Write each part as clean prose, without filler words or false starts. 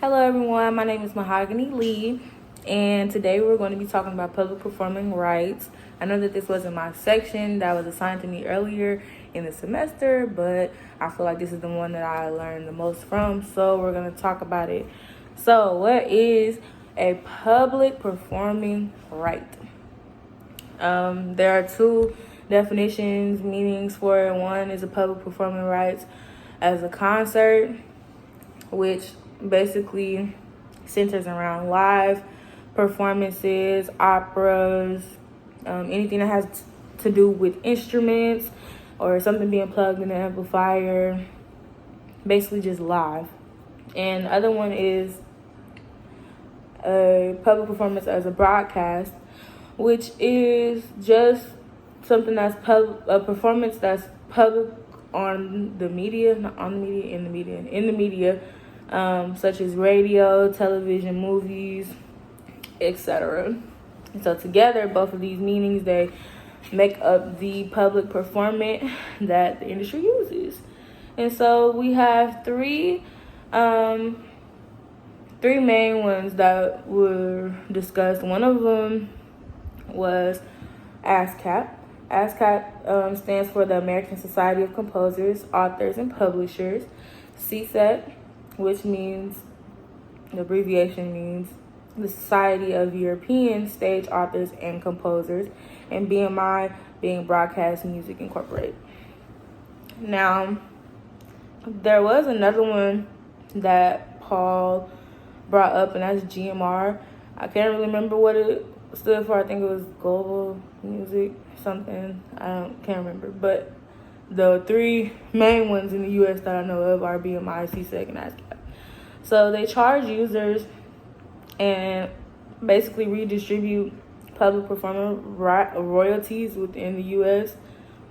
Hello everyone, my name is Mahogany Lee, and today we're going to be talking about public performing rights. I know that this wasn't my section that was assigned to me earlier in the semester, but I feel like this is the one that I learned the most from, so we're going to talk about it. So what is a public performing right? There are two definitions, meanings for it. One is a public performing rights as a concert, which basically centers around live performances, operas, anything that has to do with instruments or something being plugged in an amplifier, basically just live. And the other one is a public performance as a broadcast, which is just something that's a performance that's public on the media, not on the media, in the media, such as radio, television, movies, etc. So together, both of these meanings, they make up the public performance that the industry uses. And so we have three main ones that were discussed. One of them was ASCAP. ASCAP stands for the American Society of Composers, Authors, and Publishers. CSEC, which means, the abbreviation means the Society of European Stage Authors and Composers, and BMI being Broadcast Music Incorporated. Now, there was another one that Paul brought up, and that's GMR. I can't really remember what it stood for. I think it was Global Music something. Can't remember. But the three main ones in the U.S. that I know of are BMI, CSEC, and ASCAP. So they charge users and basically redistribute public performer royalties within the U.S.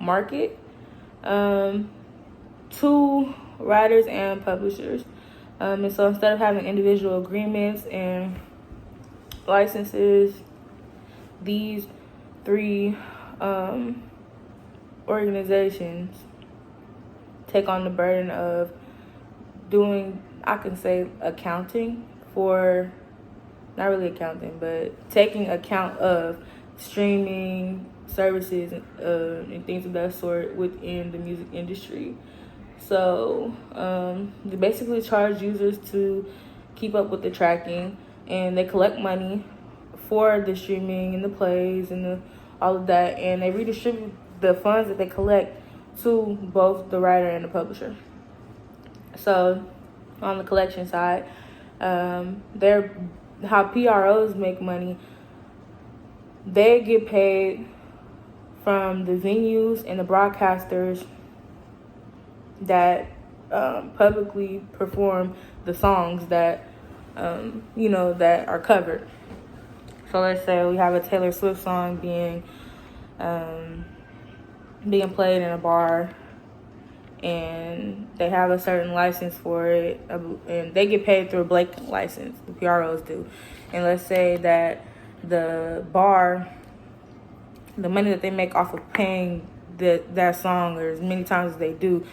market to writers and publishers. And so instead of having individual agreements and licenses, these three organizations take on the burden of doing, I can say, accounting for, not really accounting, but taking account of streaming services and things of that sort within the music industry. So they basically charge users to keep up with the tracking, and they collect money for the streaming and the plays and all of that, and they redistribute the funds that they collect to both the writer and the publisher. So on the collection side, how PROs make money, they get paid from the venues and the broadcasters that publicly perform the songs that that are covered. So let's say we have a Taylor Swift song being played in a bar, and they have a certain license for it, and they get paid through a blanket license, the PROs do. And let's say that the bar, the money that they make off of paying that song, or as many times as they do,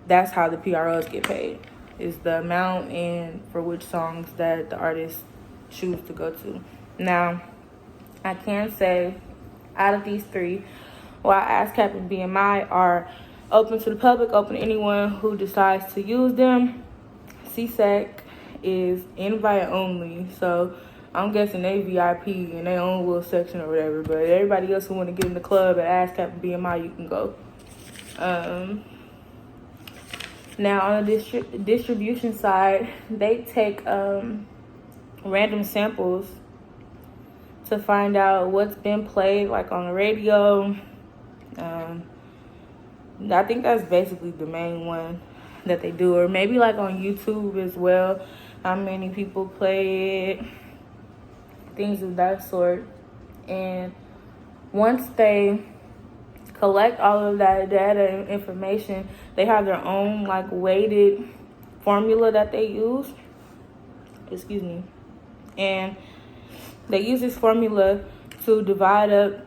that's how the PROs get paid, is the amount and for which songs that the artists choose to go to. Now, I can say, out of these three, while ASCAP and BMI are open to the public, open to anyone who decides to use them, CSEC is invite only. So I'm guessing they VIP in their own little section or whatever. But everybody else who want to get in the club at ASCAP and BMI, you can go. Now, on the distribution side, they take random samples to find out what's been played, like on the radio. I think that's basically the main one that they do, or maybe like on YouTube as well, how many people play it, things of that sort. And once they collect all of that data and information, they have their own like weighted formula that they use. And they use this formula to divide up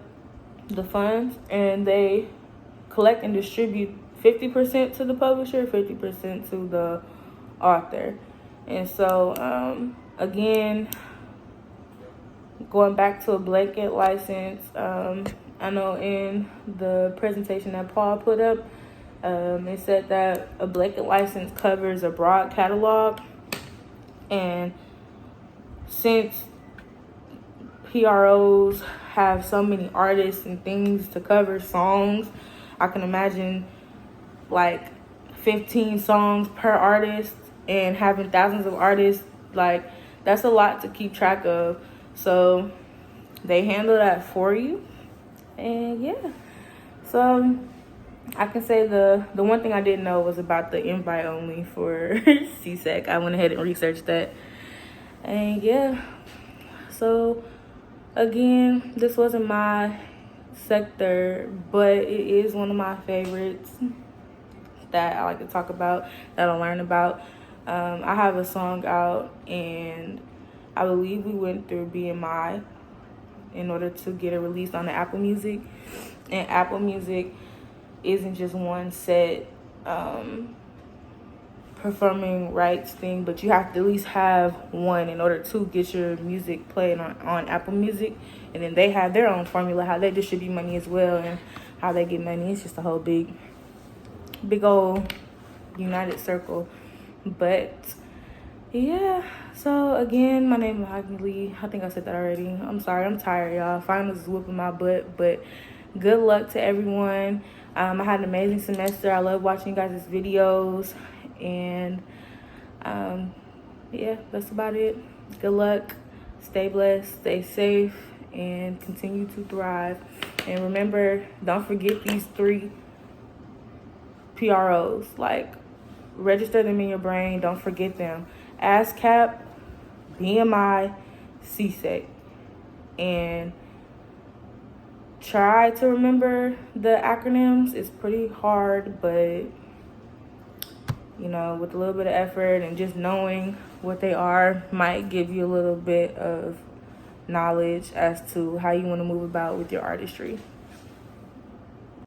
the funds, and they collect and distribute 50% to the publisher, 50% to the author. And so, again, going back to a blanket license, I know in the presentation that Paul put up, it said that a blanket license covers a broad catalog. And since PROs have so many artists and things to cover, songs, I can imagine like 15 songs per artist, and having thousands of artists, like that's a lot to keep track of. So they handle that for you. And yeah, so I can say the one thing I didn't know was about the invite only for CSEC. I went ahead and researched that. And yeah, so again, this wasn't my sector, but it is one of my favorites that I like to talk about, that I learn about. I have a song out, and I believe we went through BMI in order to get it released on the Apple Music. And Apple Music isn't just one set performing rights thing, but you have to at least have one in order to get your music played on Apple Music. And then they have their own formula, how they distribute money as well, and how they get money. It's just a whole big old united circle. But yeah, so again, my name is Mahogany Lee. I think I said that already. I'm sorry, I'm tired, y'all. Finals is whooping my butt, but good luck to everyone. I had an amazing semester. I love watching you guys' videos. And yeah, that's about it. Good luck. Stay blessed. Stay safe. And continue to thrive. And remember, don't forget these 3 PROs. Like, register them in your brain. Don't forget them. ASCAP, BMI, CSEC. And try to remember the acronyms. It's pretty hard, but you know, with a little bit of effort and just knowing what they are might give you a little bit of knowledge as to how you want to move about with your artistry.